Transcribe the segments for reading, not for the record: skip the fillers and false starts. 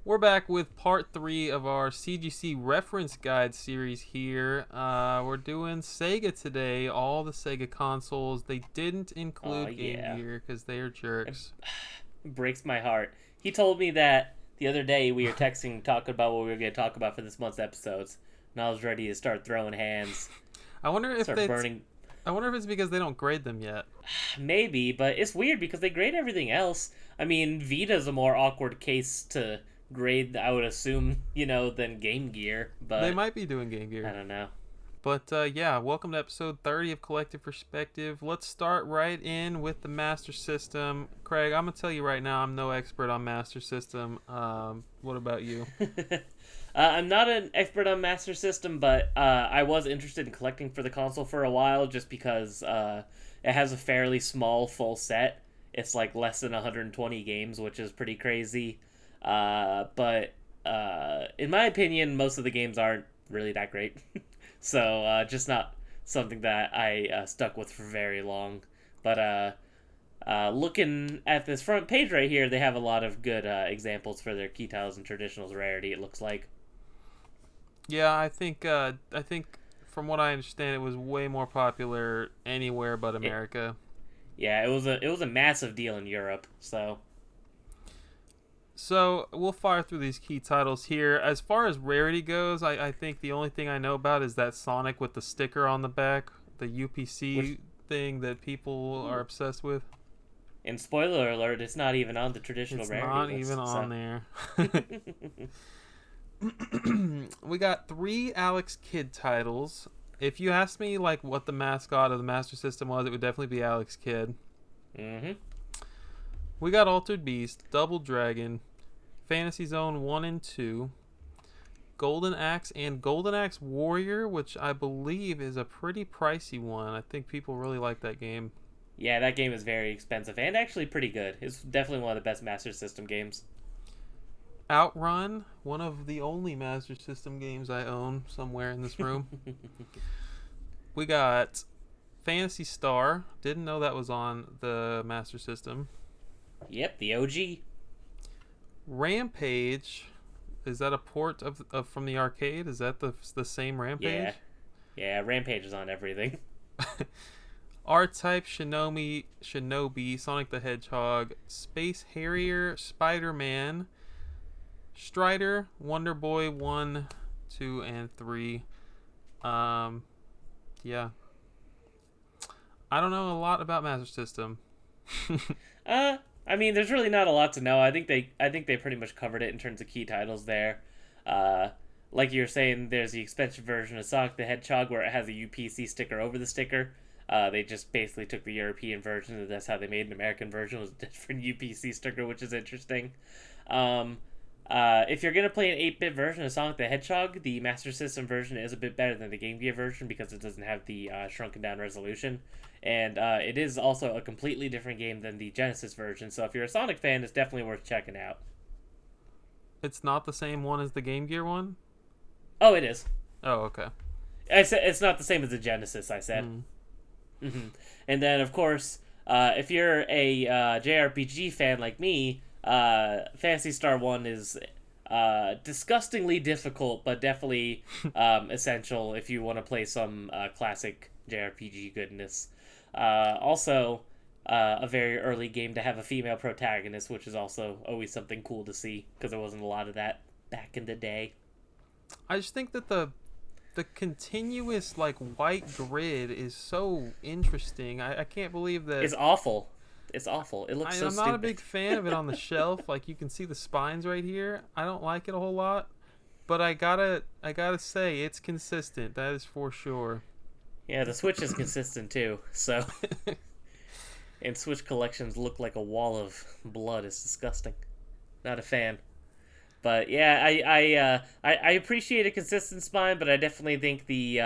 We're back with part 3 of our CGC reference guide series here. We're doing Sega today, all the Sega consoles. They didn't Oh include Game yeah, Gear because they are it jerks. breaks my heart. He told me that the other day we were texting, talking about what we were going to talk about for this month's episodes, and I was ready to start throwing hands, I wonder if start that's. burning. I wonder if it's because they don't grade them yet. Maybe, but it's weird because they grade everything else. I mean, Vita's a more awkward case to grade, I would assume, than Game Gear. They But might be doing Game I Gear. don't know. But yeah, welcome to episode 30 of Collective Perspective. Let's start right in with the Master System. Craig, I'm going to tell you right now, I'm no expert on Master System. What about you? I'm not an expert on Master System, but I was interested in collecting for the console for a while just because it has a fairly small full set. It's like less than 120 games, which is pretty crazy. But in my opinion, most of the games aren't really that great. So just not something that I stuck with for very long. But looking at this front page right here, they have a lot of good examples for their key titles and traditionals rarity, it looks like. Yeah, I think from what I understand, it was way more popular anywhere but It America. Yeah, it was a massive deal in Europe. So So we'll fire through these key titles here. As far as rarity goes, I think the only thing I know about is that Sonic with the sticker on the back, the which UPC thing that people are obsessed with. and spoiler alert, it's not even on the traditional It's rarity not even list. on So there. We got 3 Alex Kidd titles. If you asked me like what the mascot of the Master System was, it would definitely be Alex Kidd. mhm. We got Altered Beast, Double Dragon, Fantasy Zone 1 and 2, Golden Axe, and Golden Axe Warrior, which I believe is a pretty pricey one. I think people really like that game. Yeah, that game is very expensive and actually pretty good. It's definitely one of the best Master System games. Outrun, one of the only Master System games I own somewhere in this room. We got Fantasy Star. Didn't know that was on the Master System. Yep, the OG. Rampage. Is that a port of from the arcade? Is that the same Yeah, Rampage? yeah. Rampage is on everything. R-Type, Shinobi, Sonic the Hedgehog, Space Harrier, Spider-Man, Strider, Wonder Boy 1, 2, and 3. Um, yeah. I don't know a lot about Master System. I mean, there's really not a lot to know. I think they pretty much covered it in terms of key titles there. Uh, like you were saying, there's the expensive version of Sonic the Hedgehog where it has a UPC sticker over the sticker. They just basically took the European version, and that's how they made an American version, was a different UPC sticker, which is interesting. Um, if you're gonna play an 8-bit version of Sonic the Hedgehog, the Master System version is a bit better than the Game Gear version because it doesn't have the shrunken down resolution, and it is also a completely different game than the Genesis version. So if you're a Sonic fan, it's definitely worth checking out. It's not the same one as the Game Gear one? Oh, it is. Oh, okay. I said it's not the same as the Genesis. I said. Mm. And then, of course, if you're a JRPG fan like me, Fantasy Star 1 is disgustingly difficult, but definitely essential if you want to play some classic JRPG goodness. Also, a very early game to have a female protagonist, which is also always something cool to see, because there wasn't a lot of that back in the day. I just think that the continuous like white grid is so interesting. I can't believe that. It's awful. It's awful. It looks so I'm not a stupid. big fan of it on the shelf. Like you can see the spines right here. I don't like it a whole lot, but I gotta say it's consistent. That is for sure. Yeah, the Switch is consistent too. So, and Switch collections look like a wall of blood. It's disgusting. Not a fan. But yeah, I appreciate a consistent spine, but I definitely think the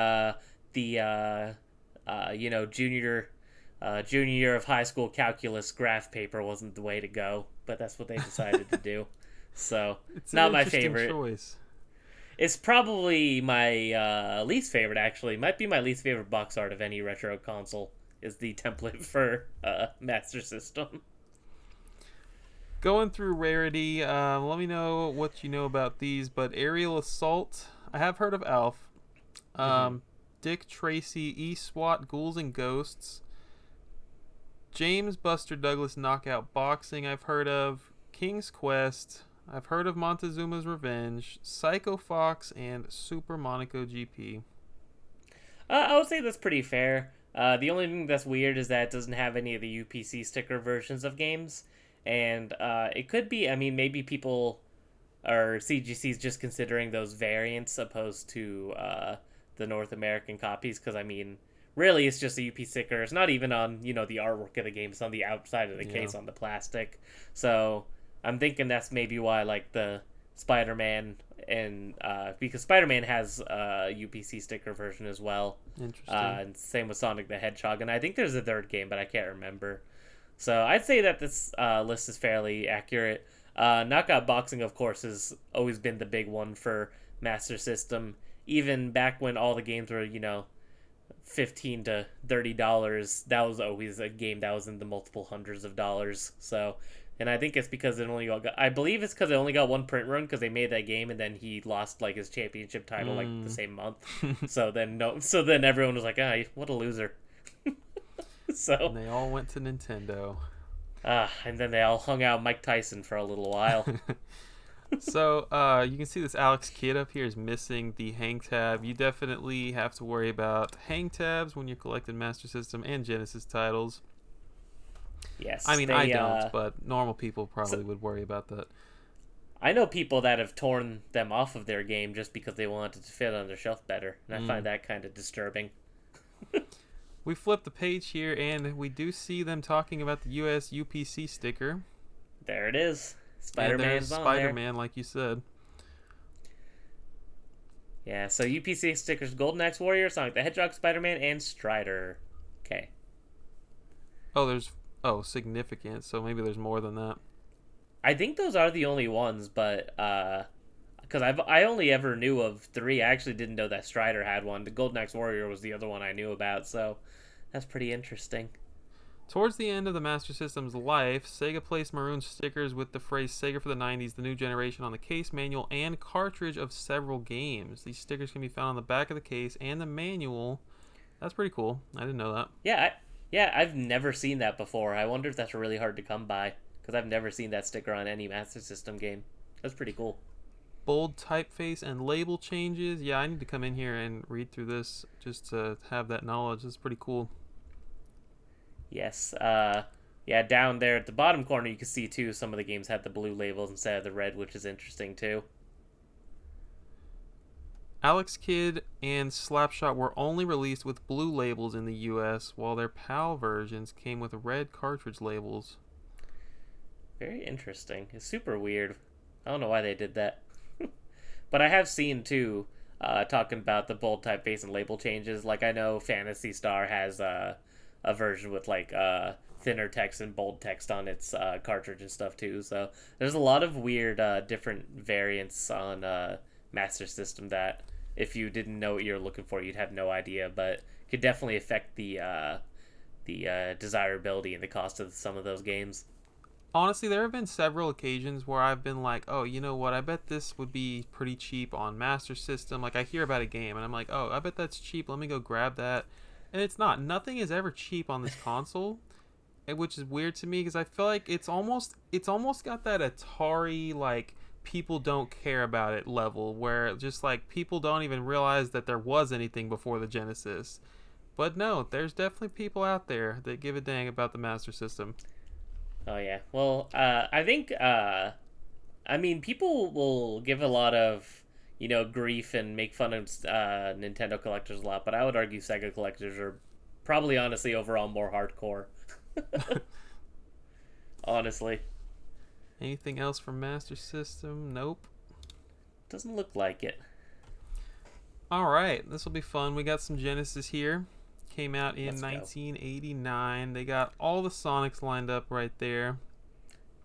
junior year of high school calculus graph paper wasn't the way to go. But that's what they decided to do. So It's an not my interesting favorite. choice. It's probably my least favorite, actually. Might be my least favorite box art of any retro console, is the template for Master System. Going through rarity, let me know what you know about these. But Aerial Assault, I have heard of Alf. Hmm. Dick Tracy, E-SWAT, Ghouls and Ghosts. James Buster Douglas Knockout Boxing, I've heard of. King's Quest, I've heard of Montezuma's Revenge. Psycho Fox, and Super Monaco GP. I would say that's pretty fair. The only thing that's weird is that it doesn't have any of the UPC sticker versions of games, and it could be. I mean, maybe people or CGC's just considering those variants opposed to the North American copies. Because I mean, really, it's just a UP sticker. It's not even on the artwork of the game. It's on the outside of the Yeah. case on the plastic. So I'm thinking that's maybe why like the Spider-Man and because Spider-Man has a UPC sticker version as well. Interesting. And same with Sonic the Hedgehog, and I think there's a third game, but I can't remember. So I'd say that this list is fairly accurate. Knockout Boxing, of course, has always been the big one for Master System. Even back when all the games were, $15 to $30, that was always a game that was in the multiple hundreds of dollars. So, and I think it's because it only got, I believe it's because it only got one print run because they made that game and then he lost like his championship title like the same month. So then everyone was like, ah, what a loser. So And they all went to Nintendo. and then they all hung out Mike Tyson for a little while. So you can see this Alex Kidd up here is missing the hang tab. You definitely have to worry about hang tabs when you're collecting Master System and Genesis titles. Yes, I mean, I don't, but normal people probably would worry about that. I know people that have torn them off of their game just because they wanted to fit on their shelf better, and I find that kind of disturbing. We flip the page here, and we do see them talking about the US UPC sticker. There it is. And there's Spider-Man's on Spider-Man, like you said. there. Yeah, so UPC stickers: Golden Axe Warrior, Sonic the Hedgehog, Spider-Man, and Strider. Okay. There's significant. So maybe there's more than that. I think those are the only ones, but because I only ever knew of 3. I actually didn't know that Strider had one. The Golden Axe Warrior was the other one I knew about, so that's pretty interesting. Towards the end of the Master System's life, Sega placed maroon stickers with the phrase Sega for the 90s, the new generation on the case, manual, and cartridge of several games. These stickers can be found on the back of the case and the manual. That's pretty cool. I didn't know that. Yeah, I've never seen that before. I wonder if that's really hard to come by, because I've never seen that sticker on any Master System game. That's pretty cool. Bold typeface and label changes. Yeah, I need to come in here and read through this just to have that knowledge. It's pretty cool. Yes. Yeah, down there at the bottom corner, you can see, too, some of the games had the blue labels instead of the red, which is interesting, too. Alex Kidd and Slapshot were only released with blue labels in the US, while their PAL versions came with red cartridge labels. Very interesting. It's super weird. I don't know why they did that. But I have seen, too, talking about the bold typeface and label changes. Like, I know Phantasy Star has a version with, like, thinner text and bold text on its cartridge and stuff, too. So there's a lot of weird different variants on Master System that if you didn't know what you're looking for, you'd have no idea. But could definitely affect the desirability and the cost of some of those games. Honestly, there have been several occasions where I've been like, oh, you know what? I bet this would be pretty cheap on Master System. Like, I hear about a game, and I'm like, oh, I bet that's cheap. Let me go grab that. And it's not. Nothing is ever cheap on this console, which is weird to me because I feel like it's almost got that Atari, like, people don't care about it level, where just, like, people don't even realize that there was anything before the Genesis. But no, there's definitely people out there that give a dang about the Master System. Oh yeah. Well, I think I mean people will give a lot of grief and make fun of Nintendo collectors a lot, but I would argue Sega collectors are probably honestly overall more hardcore. Honestly. Anything else from Master System? Nope. Doesn't look like it. All right, this will be fun. We got some Genesis here. Came out in Let's go. 1989. They got all the Sonics lined up right there.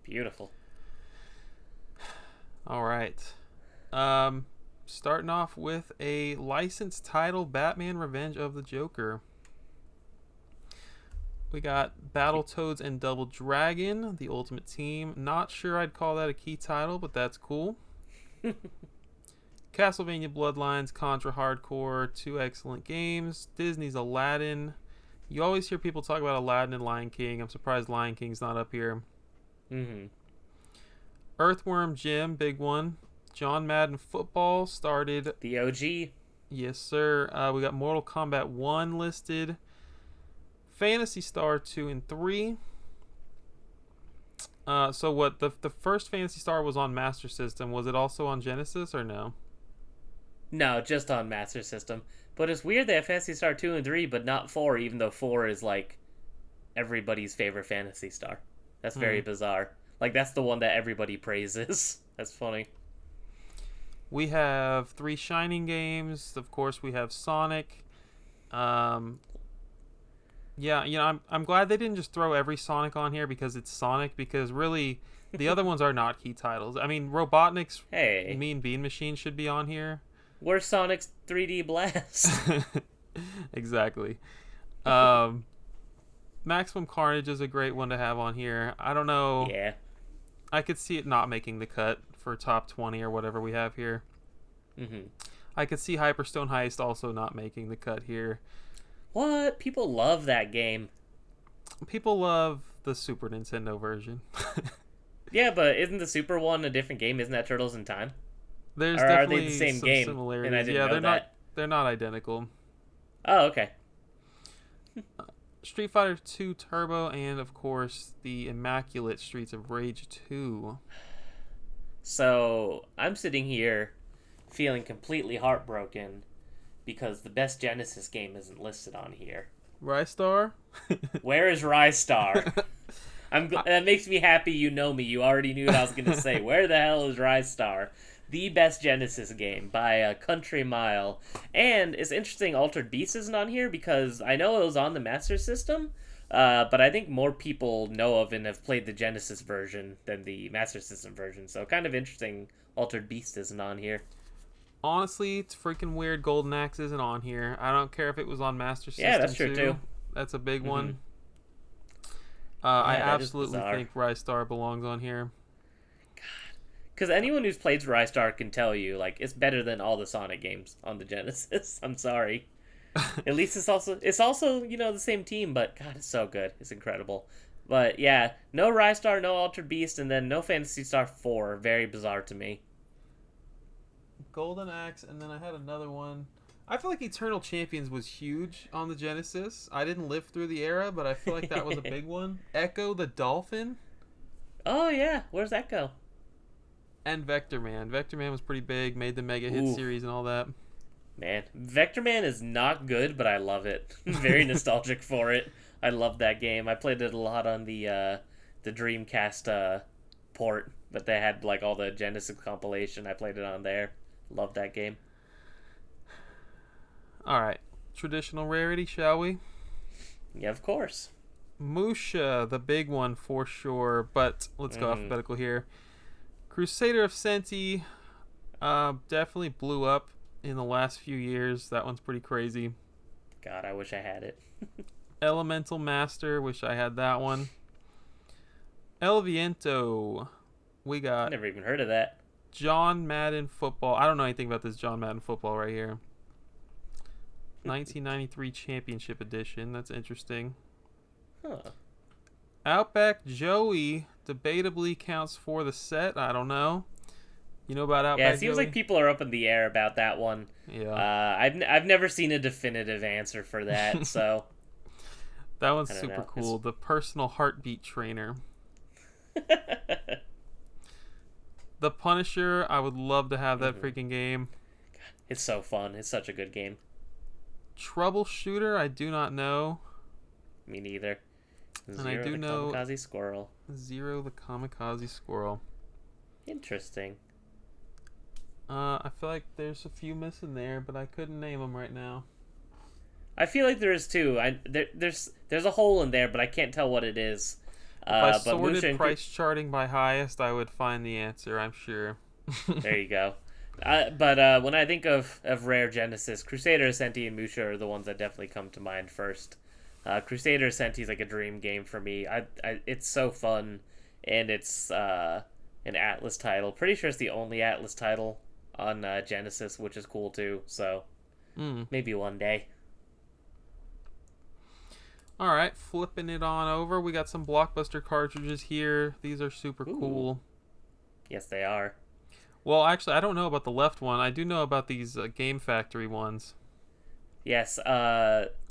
Beautiful. All right. Starting off with a licensed title, Batman Revenge of the Joker. We got Battletoads and Double Dragon, the Ultimate Team. Not sure I'd call that a key title, but that's cool. Castlevania Bloodlines, Contra Hardcore, two excellent games. Disney's Aladdin. You always hear people talk about Aladdin and Lion King. I'm surprised Lion King's not up here. Mm-hmm. Earthworm Jim, big one. John Madden Football started. The OG. Yes, sir. We got Mortal Kombat 1 listed. Phantasy Star 2 and 3. So what, the first Phantasy Star was on Master System. Was it also on Genesis or no? No, just on Master System. But it's weird they have Phantasy Star 2 and 3, but not 4, even though 4 is, like, everybody's favorite Phantasy Star. That's very bizarre. Like, that's the one that everybody praises. That's funny. We have 3 Shining games. Of course, we have Sonic. Yeah, I'm glad they didn't just throw every Sonic on here because it's Sonic, because really, the other ones are not key titles. I mean, Robotnik's Mean Bean Machine should be on here. Where's Sonic's 3D Blast? Exactly. Maximum Carnage is a great one to have on here. I don't know. Yeah. I could see it not making the cut for top 20 or whatever we have here. Mm-hmm. I could see Hyperstone Heist also not making the cut here. What? People love that game. People love the Super Nintendo version. Yeah, but isn't the Super one a different game? Isn't that Turtles in Time? There's Or definitely are they the same some game? similarities. And I didn't yeah, know they're not identical. Oh, okay. Street Fighter 2 Turbo, and of course the immaculate Streets of Rage 2. So I'm sitting here feeling completely heartbroken because the best Genesis game isn't listed on here. Rystar? Where is Rystar? That makes me happy. You know me. You already knew what I was going to say. Where the hell is Rystar? The best Genesis game by a country mile. And it's interesting Altered Beast isn't on here because I know it was on the Master System, but I think more people know of and have played the Genesis version than the Master System version. So kind of interesting Altered Beast isn't on here. Honestly, it's freaking weird Golden Axe isn't on here. I don't care if it was on Master System. Yeah, that's true too. That's a big one. Yeah, I absolutely think Rystar belongs on here. Because anyone who's played Rystar can tell you, like, it's better than all the Sonic games on the Genesis. I'm sorry. At least it's also the same team, but God, it's so good. It's incredible. But yeah, no Rystar, no Altered Beast, and then no Phantasy Star 4. Very bizarre to me. Golden Axe, and then I had another one. I feel like Eternal Champions was huge on the Genesis. I didn't live through the era, but I feel like that was a big one. Echo the Dolphin. Oh yeah, where's that go? And Vector Man. Vector Man was pretty big, made the mega hit series and all that. Man, Vector Man is not good, but I love it. Very nostalgic for it. I love that game. I played it a lot on the Dreamcast port, but they had like all the Genesis compilation. I played it on there. Love that game. All right, traditional rarity, shall we? Yeah, of course. Musha, the big one for sure, but let's go alphabetical here. Crusader of Senti definitely blew up in the last few years. That one's pretty crazy. God, I wish I had it. Elemental Master, wish I had that one. El Viento, we got... Never even heard of that. John Madden Football. I don't know anything about this John Madden Football right here. 1993 Championship Edition. That's interesting. Huh. Outback Joey debatably counts for the set. I don't know. You know about Outback Joey? Yeah, it seems like people are up in the air about that one. Yeah. I've never seen a definitive answer for that, so... That one's super cool. The personal heartbeat trainer. The Punisher, I would love to have that freaking game. It's so fun. It's such a good game. Troubleshooter, I do not know. Me neither. And I do know Kamikaze Squirrel. Zero the Kamikaze Squirrel. Interesting. I feel like there's a few missing there, but I couldn't name them right now. I feel like there is too. There's a hole in there, but I can't tell what it is. If I sorted price charting by highest, I would find the answer, I'm sure. There you go. But when I think of rare Genesis, Crusader, Ascenti, and Musha are the ones that definitely come to mind first. Crusader Ascenti is like a dream game for me. It's so fun, and it's an Atlas title. Pretty sure it's the only Atlas title on Genesis, which is cool too. So maybe one day. All right, flipping it on over. We got some Blockbuster cartridges here. These are super cool. Yes, they are. Well, actually, I don't know about the left one. I do know about these Game Factory ones. Yes.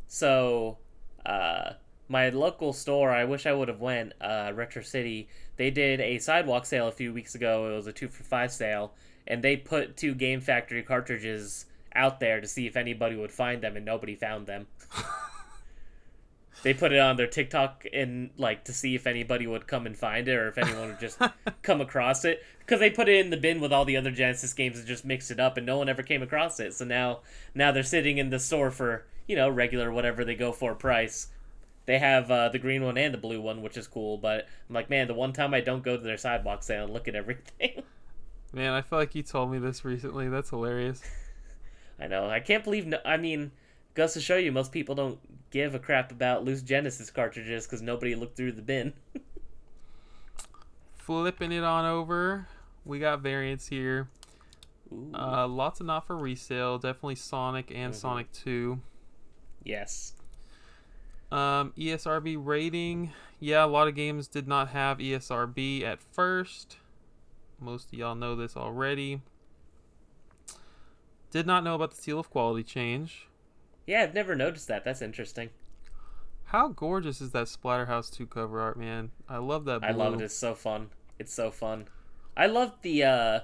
So, my local store, I wish I would have went, Retro City, they did a sidewalk sale a few weeks ago. It was a 2 for $5 sale, and they put 2 Game Factory cartridges out there to see if anybody would find them, and nobody found them. They put it on their TikTok and like to see if anybody would come and find it, or if anyone would just come across it, because they put it in the bin with all the other Genesis games and just mixed it up, and no one ever came across it. So now they're sitting in the store for regular whatever they go for price. They have the green one and the blue one, which is cool. But I'm like, man, the one time I don't go to their sidewalk sale and look at everything. Man, I feel like you told me this recently. That's hilarious. I know. I can't believe. I mean, goes to show you, most people don't give a crap about loose Genesis cartridges because nobody looked through the bin. Flipping it on over, we got variants here. Lots of not for resale. Definitely Sonic and Sonic 2. Yes. ESRB rating. Yeah, a lot of games did not have ESRB at first. Most of y'all know this already. Did not know about the seal of quality change. Yeah, I've never noticed that. That's interesting. How gorgeous is that Splatterhouse 2 cover art, man? I love that blue. I love it. It's so fun. It's so fun. I love the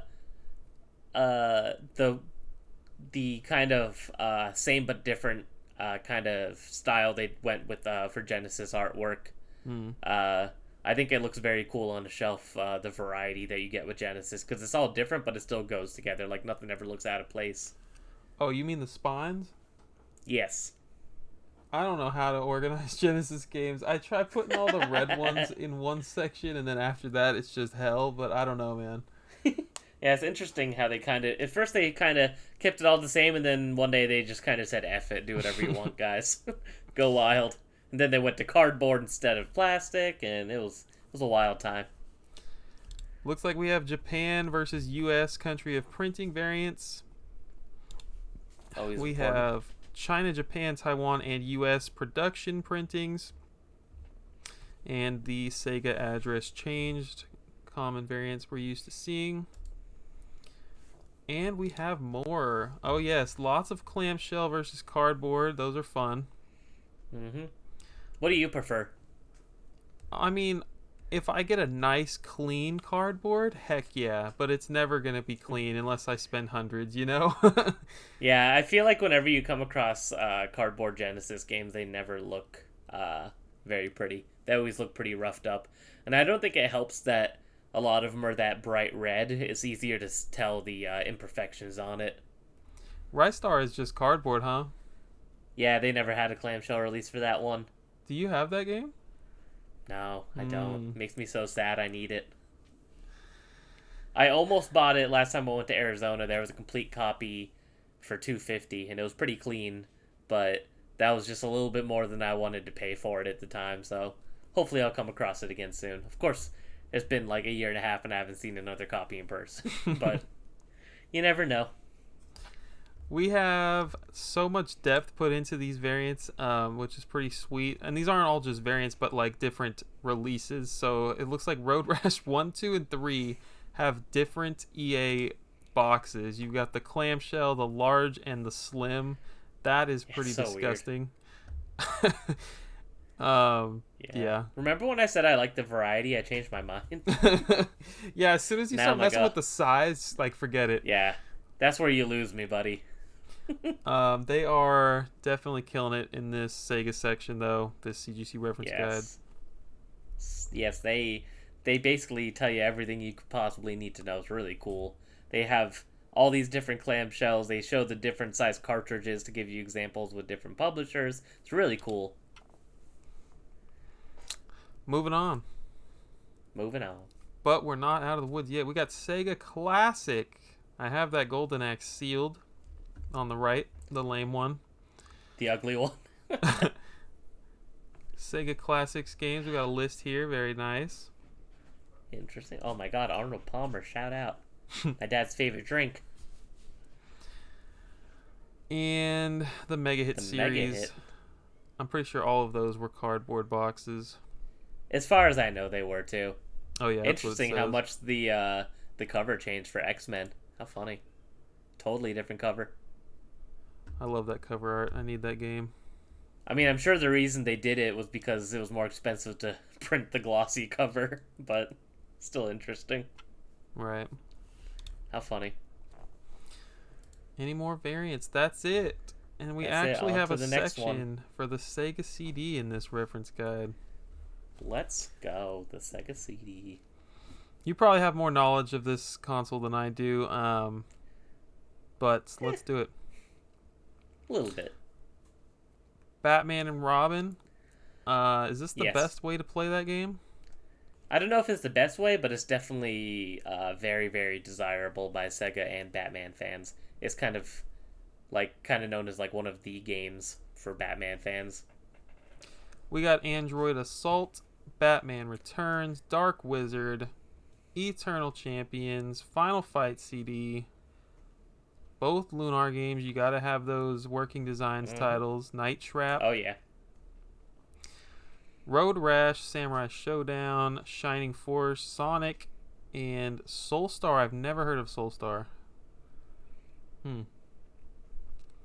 kind of same but different kind of style they went with for Genesis artwork. I think it looks very cool on the shelf, the variety that you get with Genesis, because it's all different, but it still goes together. Like, nothing ever looks out of place. Oh, you mean the spines? Yes. I don't know how to organize Genesis games. I try putting all the red ones in one section, and then after that, it's just hell, but I don't know, man. Yeah, it's interesting how they at first they kind of kept it all the same, and then one day they just kind of said, F it, do whatever you want, guys. Go wild. And then they went to cardboard instead of plastic, and it was a wild time. Looks like we have Japan versus U.S. country of printing variants. Always we important. have China, Japan, Taiwan, and U.S. production printings. And the Sega address changed. Common variants we're used to seeing. And we have more. Oh, yes. Lots of clamshell versus cardboard. Those are fun. What do you prefer? I mean, if I get a nice, clean cardboard, heck yeah. But it's never going to be clean unless I spend hundreds, you know? Yeah, I feel like whenever you come across cardboard Genesis games, they never look very pretty. They always look pretty roughed up. And I don't think it helps that a lot of them are that bright red. It's easier to tell the imperfections on it. Ristar is just cardboard, huh? Yeah, they never had a clamshell release for that one. Do you have that game? No, I don't. Makes me so sad. I need it. I almost bought it last time I went to Arizona. There was a complete copy for $250, and it was pretty clean, but that was just a little bit more than I wanted to pay for it at the time, so hopefully I'll come across it again soon. Of course, it's been like a year and a half, and I haven't seen another copy in person, but you never know. We have so much depth put into these variants, which is pretty sweet. And these aren't all just variants, but like different releases. So it looks like Road Rash 1, 2, and 3 have different EA boxes. You've got the clamshell, the large, and the slim. That is pretty disgusting. Yeah. Remember when I said I liked the variety? I changed my mind. Yeah, as soon as you start messing with the size, like, forget it. Yeah, that's where you lose me, buddy. They are definitely killing it in this Sega section, though. This CGC reference guide. Yes, they basically tell you everything you could possibly need to know. It's really cool. They have all these different clamshells. They show the different size cartridges to give you examples with different publishers. It's really cool. Moving on. But we're not out of the woods yet. We got Sega Classic. I have that Golden Axe sealed on the right, the lame one. The ugly one. Sega Classics games. We got a list here. Very nice. Interesting. Oh my God, Arnold Palmer, shout out. My dad's favorite drink. And the Mega Hit The series. Mega Hit. I'm pretty sure all of those were cardboard boxes. As far as I know, they were too. Oh yeah, that's Interesting what it how says. much the cover changed for X-Men. How funny. Totally different cover. I love that cover art. I need that game. I mean, I'm sure the reason they did it was because it was more expensive to print the glossy cover, but still interesting. Right. How funny. Any more variants? That's it. And we That's it. actually On have to a the next section for the Sega CD in this reference guide. Let's go. The Sega CD. You probably have more knowledge of this console than I do, but let's do it. A little bit. Batman and Robin. Is this the Yes. best way to play that game? I don't know if it's the best way, but it's definitely very, very desirable by Sega and Batman fans. It's kind of known as like one of the games for Batman fans. We got Android Assault, Batman Returns, Dark Wizard, Eternal Champions, Final Fight CD. Both Lunar games. You gotta have those Working Designs titles. Night Trap. Oh yeah. Road Rash, Samurai Showdown, Shining Force, Sonic, and Soulstar. I've never heard of Soulstar. Me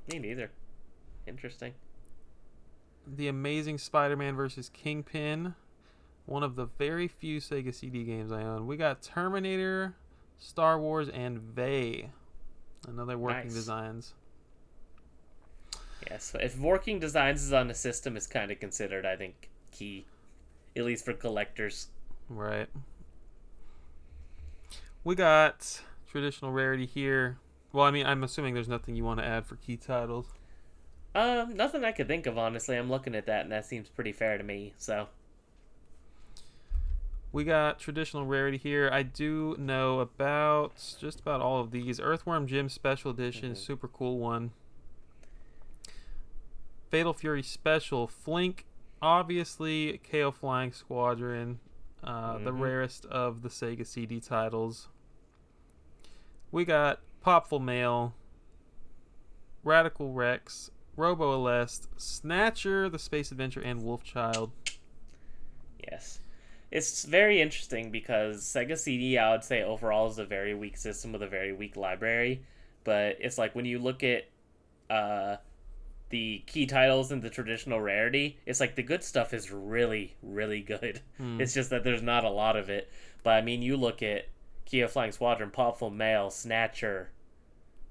neither. Interesting. The Amazing Spider-Man vs. Kingpin. One of the very few Sega CD games I own. We got Terminator, Star Wars, and Vey. Another Working Nice. Designs. Yeah, so if Working Designs is on the system, it's kind of considered, I think, key. At least for collectors. Right. We got traditional rarity here. Well, I mean, I'm assuming there's nothing you want to add for key titles. Nothing I could think of, honestly. I'm looking at that, and that seems pretty fair to me, so... We got traditional rarity here. I do know about just about all of these. Earthworm Jim Special Edition, super cool one. Fatal Fury Special, Flink, obviously KO Flying Squadron, the rarest of the Sega CD titles. We got Popful Mail, Radical Rex, Robo Aleste, Snatcher, The Space Adventure, and Wolfchild. Yes. It's very interesting because Sega CD, I would say, overall is a very weak system with a very weak library. But it's like when you look at the key titles and the traditional rarity, it's like the good stuff is really, really good. It's just that there's not a lot of it. But I mean, you look at Kia Flying Squadron, Popful Mail, Snatcher.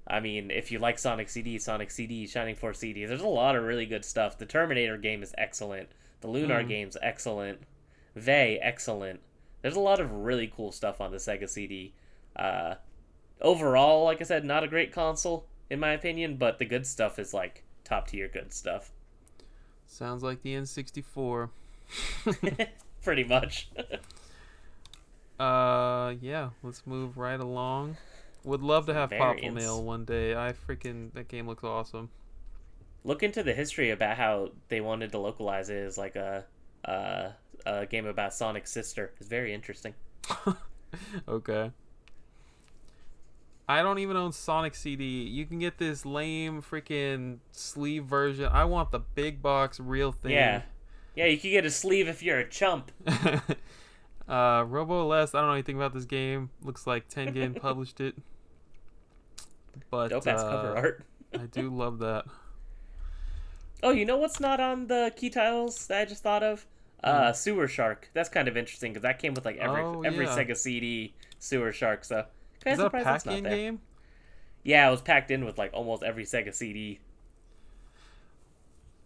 I mean, if you like Sonic CD, Shining Force CD, there's a lot of really good stuff. The Terminator game is excellent. The Lunar game's excellent. Vey, excellent. There's a lot of really cool stuff on the Sega CD. Overall, like I said, not a great console, in my opinion, but the good stuff is, like, top-tier good stuff. Sounds like the N64. Pretty much. Yeah, let's move right along. Would love to have Popful variants. Mail one day. That game looks awesome. Look into the history about how they wanted to localize it as, like, a game about Sonic's sister. It's very interesting. Okay. I don't even own Sonic CD. You can get this lame freaking sleeve version. I want the big box real thing. Yeah, you can get a sleeve if you're a chump. Robo Aleste, I don't know anything about this game. Looks like Tengen published it. But Dope-ass cover art. I do love that. Oh, you know what's not on the key titles that I just thought of? Sewer Shark. That's kind of interesting because that came with like every yeah. Sega CD Sewer Shark. So kind Is of that a surprised that's not pack-in there. game? Yeah, it was packed in with like almost every Sega CD.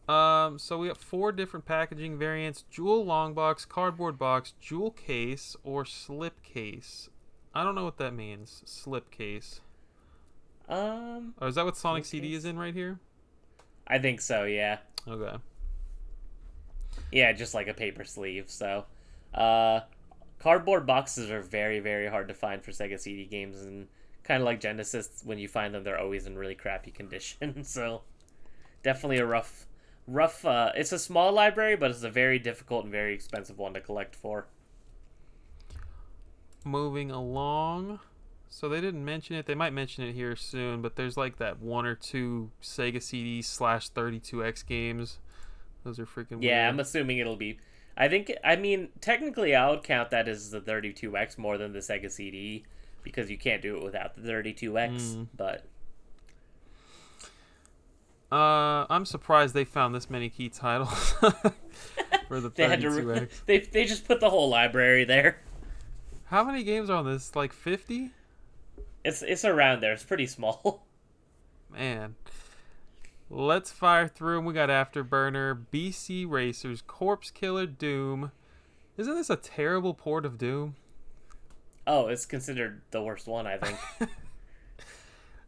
So we got 4 different packaging variants: jewel long box, cardboard box, jewel case, or slip case. I don't know what that means. Slip case. Or is that what Sonic CD case? is in right here? I think so. Yeah. Okay. Yeah, just like a paper sleeve. So, cardboard boxes are very, very hard to find for Sega CD games, and kind of like Genesis, when you find them, they're always in really crappy condition. So, definitely a rough rough. It's a small library, but it's a very difficult and very expensive one to collect for. Moving along. So they didn't mention it. They might mention it here soon, but there's like that one or two Sega CD slash 32X games. Those are freaking weird. Yeah, I'm assuming it'll be. I mean, technically, I would count that as the 32X more than the Sega CD because you can't do it without the 32X. But I'm surprised they found this many key titles for the 32X. They just put the whole library there. How many games are on this? Like 50? It's around there. It's pretty small. Man. Let's fire through them. We got Afterburner, BC Racers, Corpse Killer, Doom. Isn't this a terrible port of Doom? Oh, it's considered the worst one, I think.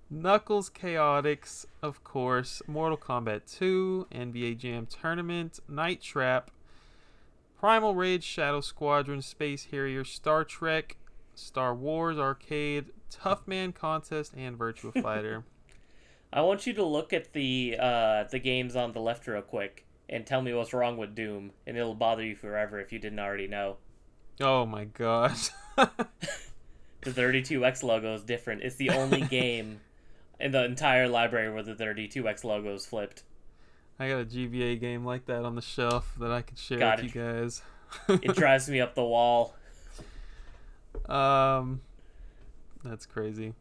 Knuckles Chaotix, of course. Mortal Kombat 2, NBA Jam Tournament, Night Trap, Primal Rage, Shadow Squadron, Space Harrier, Star Trek, Star Wars Arcade, Tough Man Contest, and Virtua Fighter. I want you to look at the games on the left real quick and tell me what's wrong with Doom, and it'll bother you forever if you didn't already know. Oh my god. The 32X logo is different. It's the only game in the entire library where the 32X logo is flipped. I got a GBA game like that on the shelf that I can share with you guys. It drives me up the wall. That's crazy.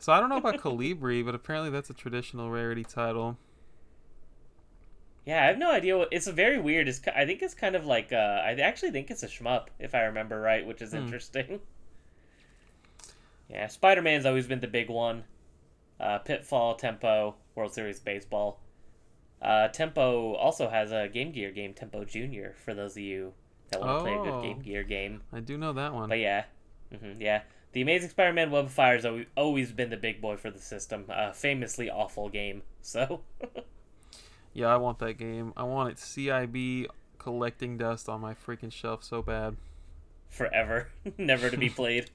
So I don't know about Colibri, but apparently that's a traditional rarity title. Yeah, I have no idea what. It's a very weird. I think it's kind of like. I actually think it's a shmup, if I remember right, which is interesting. Yeah, Spider-Man's always been the big one. Pitfall, Tempo, World Series Baseball. Tempo also has a Game Gear game, Tempo Junior, for those of you that want to play a good Game Gear game. I do know that one. But yeah, yeah. The Amazing Spider-Man Web of Fire has always been the big boy for the system. Famously awful game. So. Yeah, I want that game. I want it CIB collecting dust on my freaking shelf so bad. Forever. Never to be played.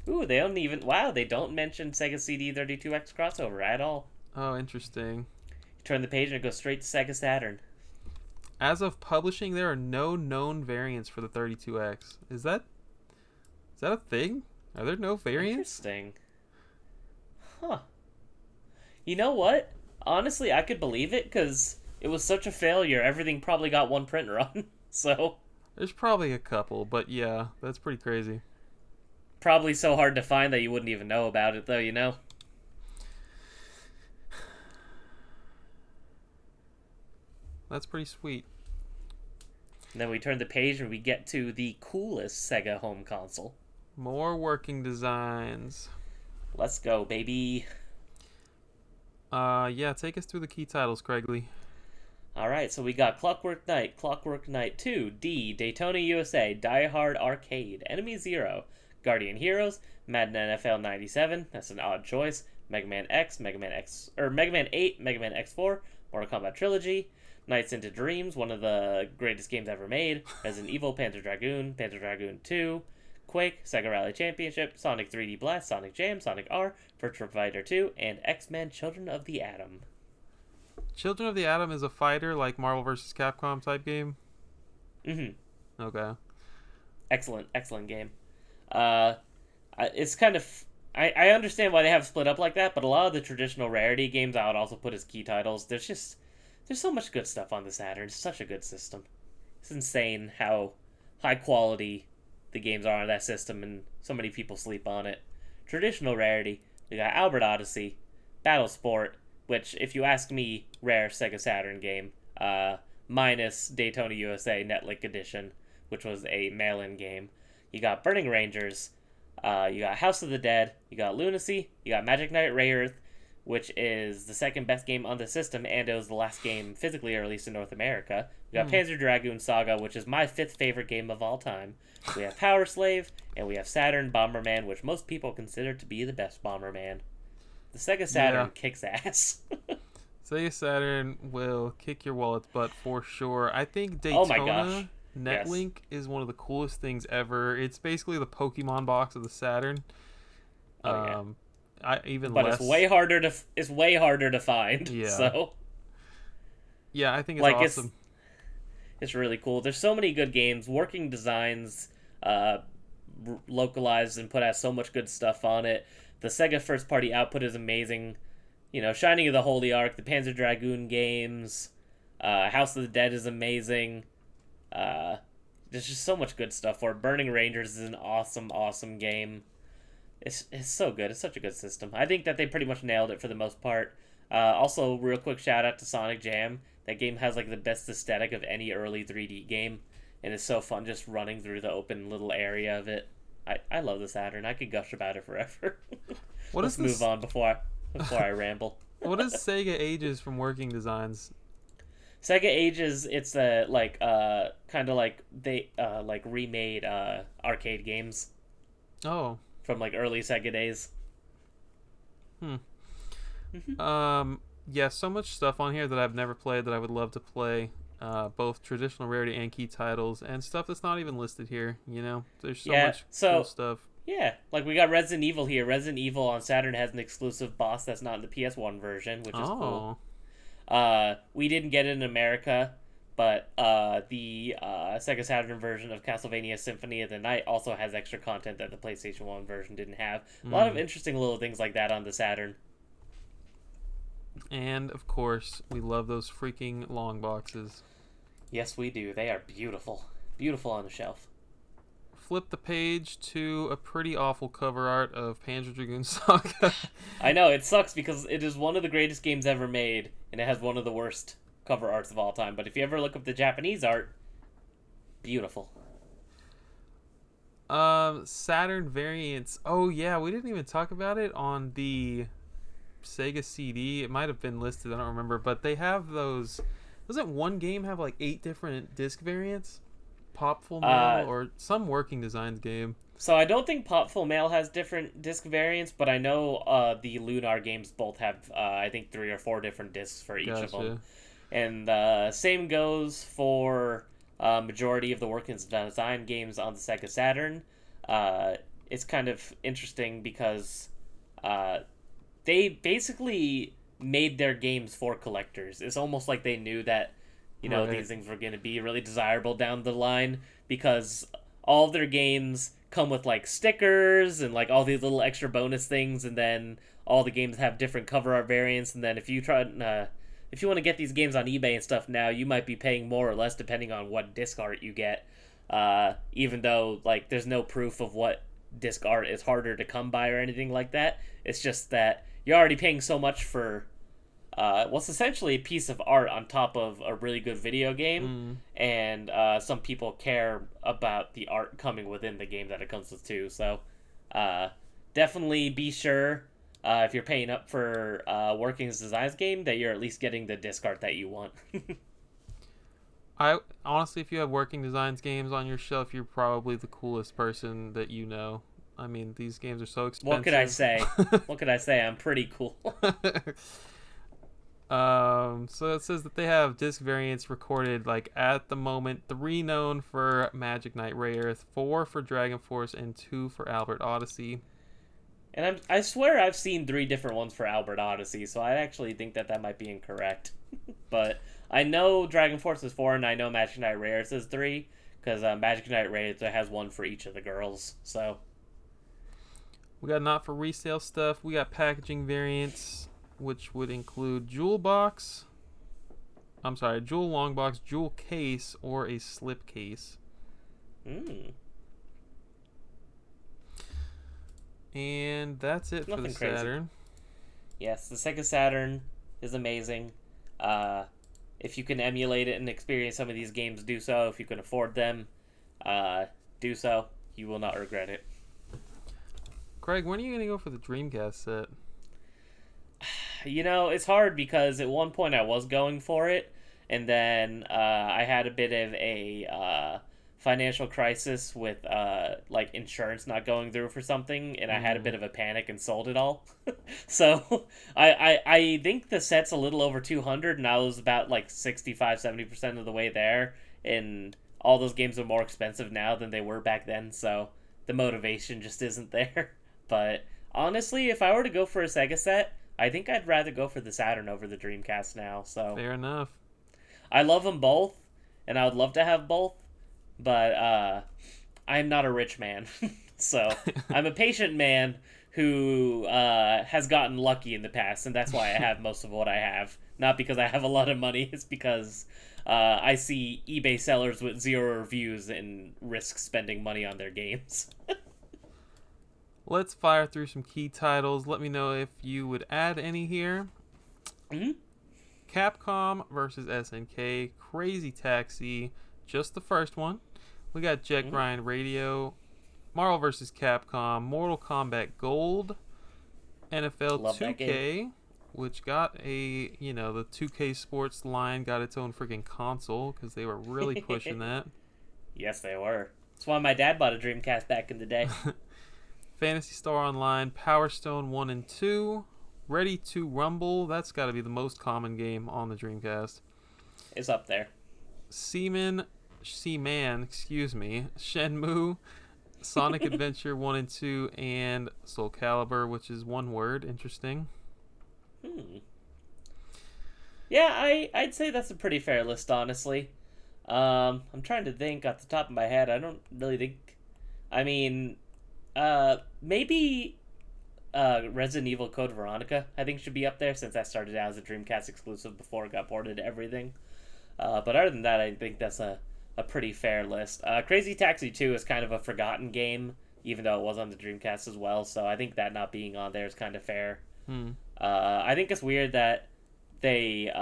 Ooh, they don't even... Wow, they don't mention Sega CD 32X crossover at all. Oh, interesting. You turn the page and it goes straight to Sega Saturn. As of publishing, there are no known variants for the 32X. Is that a thing? Are there no variants? Interesting. Huh. You know what? Honestly, I could believe it because it was such a failure. Everything probably got one print run. So. There's probably a couple, but yeah, that's pretty crazy. Probably so hard to find that you wouldn't even know about it, though, you know? That's pretty sweet. And then we turn the page and we get to the coolest Sega home console. More working designs. Let's go, baby. Yeah, take us through the key titles, Craigley. Alright, so we got Clockwork Knight 2, D, Daytona USA, Die Hard Arcade, Enemy Zero, Guardian Heroes, Madden NFL 97, that's an odd choice, Mega Man X, Mega Man 8, Mega Man X4, Mortal Kombat Trilogy, Nights into Dreams, one of the greatest games ever made, Resident Evil, Panzer Dragoon 2, Quake, Sega Rally Championship, Sonic 3D Blast, Sonic Jam, Sonic R, Virtua Fighter 2, and X-Men Children of the Atom. Children of the Atom is a fighter like Marvel vs. Capcom type game? Mm-hmm. Okay. Excellent game. It's kind of... I understand why they have split up like that, but a lot of the traditional rarity games I would also put as key titles. There's so much good stuff on the Saturn. It's such a good system. It's insane how high quality the games are on that system, and so many people sleep on it. Traditional rarity, we got Albert Odyssey, Battle Sport, which, if you ask me, rare Sega Saturn game, minus Daytona USA Netlink Edition, which was a mail-in game. You got Burning Rangers, you got House of the Dead, you got Lunacy, you got Magic Knight Rayearth, which is the second best game on the system, and it was the last game physically released in North America. We got Panzer Dragoon Saga, which is my 5th favorite game of all time. We have Power Slave, and we have Saturn Bomberman, which most people consider to be the best Bomberman. The Sega Saturn kicks ass. Sega Saturn will kick your wallet's butt for sure. I think Daytona Netlink is one of the coolest things ever. It's basically the Pokemon box of the Saturn. It's way harder to find. Yeah. So Yeah, I think it's Like awesome. it's really cool. There's so many good games, working designs, uh, localized and put out so much good stuff on it. The Sega first party output is amazing. You know, Shining of the Holy Ark, the Panzer Dragoon games, House of the Dead is amazing. Uh, there's just so much good stuff for it. Burning Rangers is an awesome, awesome game. It's so good. It's such a good system. I think that they pretty much nailed it for the most part. Also, real quick shout out to Sonic Jam. That game has like the best aesthetic of any early 3D game, and it's so fun just running through the open little area of it. I love the Saturn. I could gush about it forever. What Let's is this? move on before I ramble. What is Sega ages from working designs? Sega ages. It's kind of like they like remade arcade games Oh. from like early Sega days. Yeah, so much stuff on here that I've never played that I would love to play. Both traditional rarity and key titles, and stuff that's not even listed here. You know, there's so much cool stuff. Yeah, like we got Resident Evil here. Resident Evil on Saturn has an exclusive boss that's not in the PS1 version, which is cool. We didn't get it in America, but the Sega Saturn version of Castlevania Symphony of the Night also has extra content that the PlayStation 1 version didn't have. A lot of interesting little things like that on the Saturn. And of course, we love those freaking long boxes. Yes, we do. They are beautiful. Beautiful on the shelf. Flip the page to a pretty awful cover art of Panzer Dragoon Saga. I know, it sucks because it is one of the greatest games ever made, and it has one of the worst cover arts of all time. But if you ever look up the Japanese art, beautiful. Saturn variants. Oh yeah, we didn't even talk about it on the Sega CD. It might have been listed, I don't remember, but they have those. Doesn't one game have like 8 different disc variants? Pop Full Mail or some working designs game. So I don't think Pop Full Mail has different disc variants, but I know the Lunar games both have I think 3 or 4 different discs for each of them. And same goes for majority of the working design games on the Sega Saturn. It's kind of interesting because they basically made their games for collectors. It's almost like they knew that, you know, these things were going to be really desirable down the line, because all of their games come with like stickers and like all these little extra bonus things, and then all the games have different cover art variants. And then if you want to get these games on eBay and stuff now, you might be paying more or less depending on what disc art you get. Even though like there's no proof of what disc art is harder to come by or anything like that. It's just that you're already paying so much for what's essentially a piece of art on top of a really good video game, and some people care about the art coming within the game that it comes with too. So definitely be sure if you're paying up for working as designs game that you're at least getting the disc art that you want. I honestly, if you have working designs games on your shelf, you're probably the coolest person that you know. I mean, these games are so expensive. What could I say? What could I say? I'm pretty cool. So it says that they have disc variants recorded, like at the moment, 3 known for Magic Knight Rayearth, 4 for Dragon Force, and 2 for Albert Odyssey. And I swear I've seen 3 different ones for Albert Odyssey, so I actually think that might be incorrect. But I know Dragon Force is 4, and I know Magic Knight Rayearth is 3, because Magic Knight Rayearth has 1 for each of the girls. So we got not for resale stuff. We got packaging variants, which would include jewel long box, jewel case, or a slip case. And that's it for the Saturn. Yes, the Sega Saturn is amazing. If you can emulate it and experience some of these games, do so. If you can afford them, do so. You will not regret it. Craig, when are you going to go for the Dreamcast set? You know, it's hard because at one point I was going for it, and then I had a bit of a financial crisis with like insurance not going through for something, and I had a bit of a panic and sold it all. So I think the set's a little over 200, and I was about like 65-70% of the way there, and all those games are more expensive now than they were back then, so the motivation just isn't there. But honestly, if I were to go for a Sega set, I think I'd rather go for the Saturn over the Dreamcast now. So fair enough. I love them both, and I would love to have both, but I'm not a rich man, so I'm a patient man who has gotten lucky in the past, and that's why I have most of what I have. Not because I have a lot of money, it's because I see eBay sellers with 0 reviews and risk spending money on their games. Let's fire through some key titles. Let me know if you would add any here. Mm-hmm. Capcom versus SNK, Crazy Taxi, just the first one. We got Jet Grind Radio, Marvel vs. Capcom, Mortal Kombat Gold, NFL Love 2K, which got the 2K Sports line got its own freaking console because they were really pushing that. Yes, they were. That's why my dad bought a Dreamcast back in the day. Phantasy Star Online, Power Stone 1 and 2, Ready to Rumble, that's got to be the most common game on the Dreamcast. It's up there. Seaman, Shenmue, Sonic Adventure 1 and 2, and Soul Calibur, which is one word. Interesting. Yeah, I'd say that's a pretty fair list, honestly. I'm trying to think off the top of my head. I don't really think... I mean, maybe Resident Evil Code Veronica, I think, should be up there, since that started out as a Dreamcast exclusive before it got ported to everything. But other than that, I think that's a pretty fair list. Crazy Taxi 2 is kind of a forgotten game, even though it was on the Dreamcast as well, so I think that not being on there is kind of fair. I think it's weird that they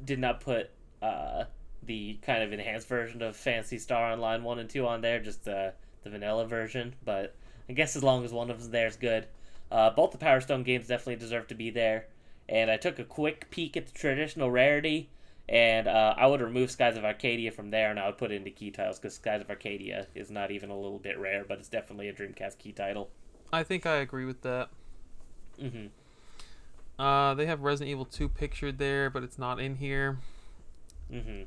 did not put the kind of enhanced version of Phantasy Star Online 1 and 2 on there, just the vanilla version, but I guess as long as one of them there is good. Both the Power Stone games definitely deserve to be there, and I took a quick peek at the traditional rarity, and I would remove Skies of Arcadia from there, and I would put it into key titles, because Skies of Arcadia is not even a little bit rare, but it's definitely a Dreamcast key title. I think I agree with that. Mm-hmm. They have Resident Evil 2 pictured there, but it's not in here. Mm-hmm.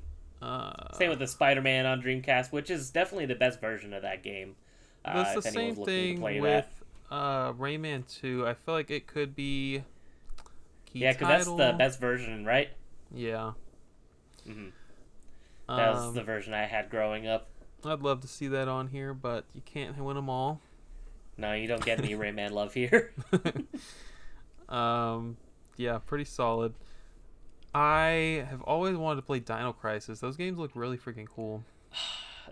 Same with the Spider-Man on Dreamcast, which is definitely the best version of that game. That's the same thing with Rayman 2. I feel like it could be key title. Because that's the best version, right? Yeah. Mm-hmm. That was the version I had growing up. I'd love to see that on here, but you can't win them all. No, you don't get any Rayman love here. Yeah, pretty solid. I have always wanted to play Dino Crisis. Those games look really freaking cool.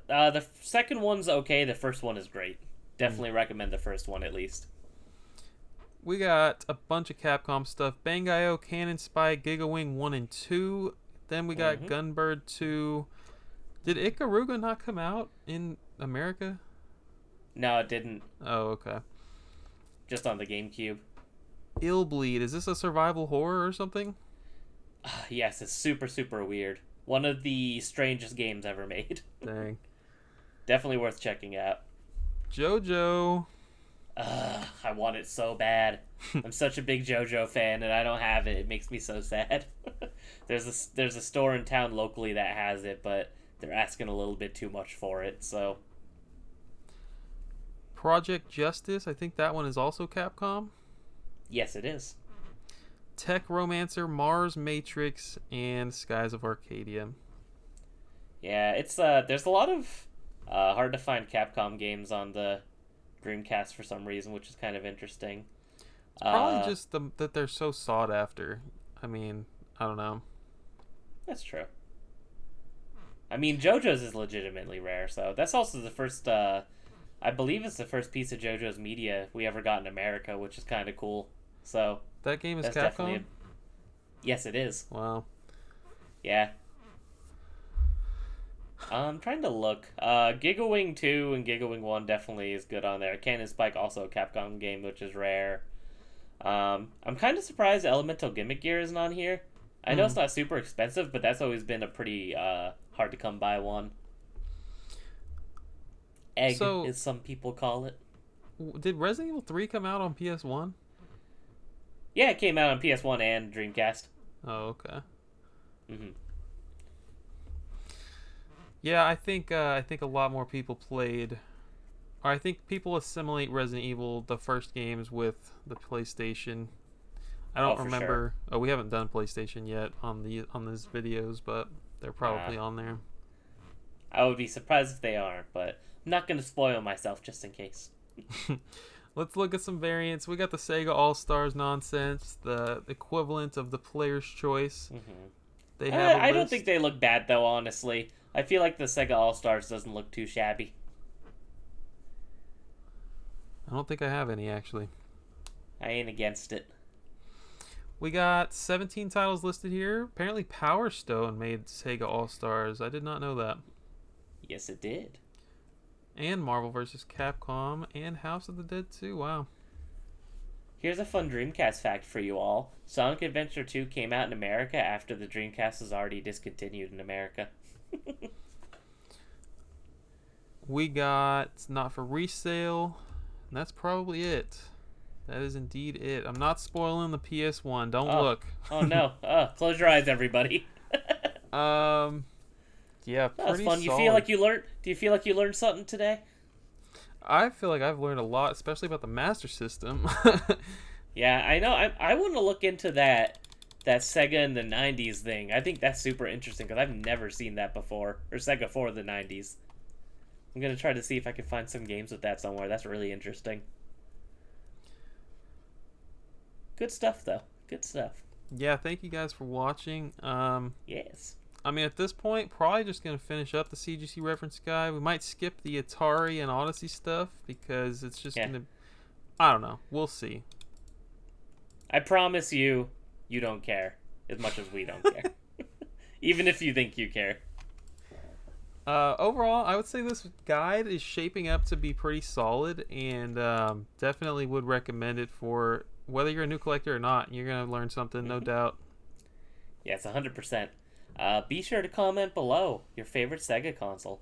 The second one's okay. The first one is great. Definitely recommend the first one at least. We got a bunch of Capcom stuff. Bangai-O, Cannon Spy, Gigawing 1 and 2. Then we got Gunbird 2. Did Ikaruga not come out in America? No, it didn't. Oh, okay. Just on the GameCube. Illbleed. Is this a survival horror or something? Yes, it's super, super weird. One of the strangest games ever made. Dang. Definitely worth checking out. JoJo. I want it so bad. I'm such a big JoJo fan, and I don't have it. It makes me so sad. There's a store in town locally that has it, but they're asking a little bit too much for it, so... Project Justice. I think that one is also Capcom. Yes, it is. Tech Romancer, Mars Matrix, and Skies of Arcadia. Yeah, it's there's a lot of hard to find Capcom games on the Dreamcast for some reason, which is kind of interesting. Probably just that they're so sought after. I mean, I don't know. That's true. I mean, JoJo's is legitimately rare, so that's also the first. I believe it's the first piece of JoJo's media we ever got in America, which is kind of cool. So that game is that's Capcom? Yes, it is. Wow. Yeah. I'm trying to look. Gigawing 2 and Gigawing 1 definitely is good on there. Cannon Spike also a Capcom game, which is rare. I'm kind of surprised Elemental Gimmick Gear isn't on here. I know it's not super expensive, but that's always been a pretty hard to come by one. Egg, as some people call it. Did Resident Evil 3 come out on PS1? Yeah, it came out on PS1 and Dreamcast. Oh, okay. Mm-hmm. Yeah, I think a lot more people played, or I think people assimilate Resident Evil, the first games, with the PlayStation. I don't remember. Sure. Oh, we haven't done PlayStation yet on these videos, but They're probably on there. I would be surprised if they aren't, but I'm not going to spoil myself just in case. Let's look at some variants. We got the Sega All-Stars nonsense, the equivalent of the Player's Choice. They have I don't think they look bad, though, honestly. I feel like the Sega All-Stars doesn't look too shabby. I don't think I have any, actually. I ain't against it. We got 17 titles listed here. Apparently Power Stone made Sega All-Stars. I did not know that. Yes, it did. And Marvel vs. Capcom and House of the Dead 2. Wow. Here's a fun Dreamcast fact for you all. Sonic Adventure 2 came out in America after the Dreamcast was already discontinued in America. We got Not for Resale. And that's probably it. That is indeed it. I'm not spoiling the PS1. Don't look. Oh no. Close your eyes, everybody. Yeah, that was fun. solid. Do you feel like you learned something today? I feel like I've learned a lot, especially about the Master System. Yeah, I know. I want to look into that Sega in the 90s thing. I think that's super interesting because I've never seen that before. Or Sega for the 90s. I'm going to try to see if I can find some games with that somewhere. That's really interesting. Good stuff, though. Good stuff. Yeah, thank you guys for watching. Yes. I mean, at this point, probably just going to finish up the CGC reference guide. We might skip the Atari and Odyssey stuff because it's just going to... I don't know. We'll see. I promise you don't care as much as we don't care. Even if you think you care. Overall, I would say this guide is shaping up to be pretty solid and definitely would recommend it for whether you're a new collector or not. You're going to learn something, no doubt. Yes, 100%. Be sure to comment below your favorite Sega console.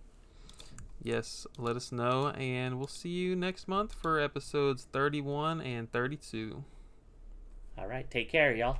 Yes, let us know, and we'll see you next month for episodes 31 and 32. All right, take care, y'all.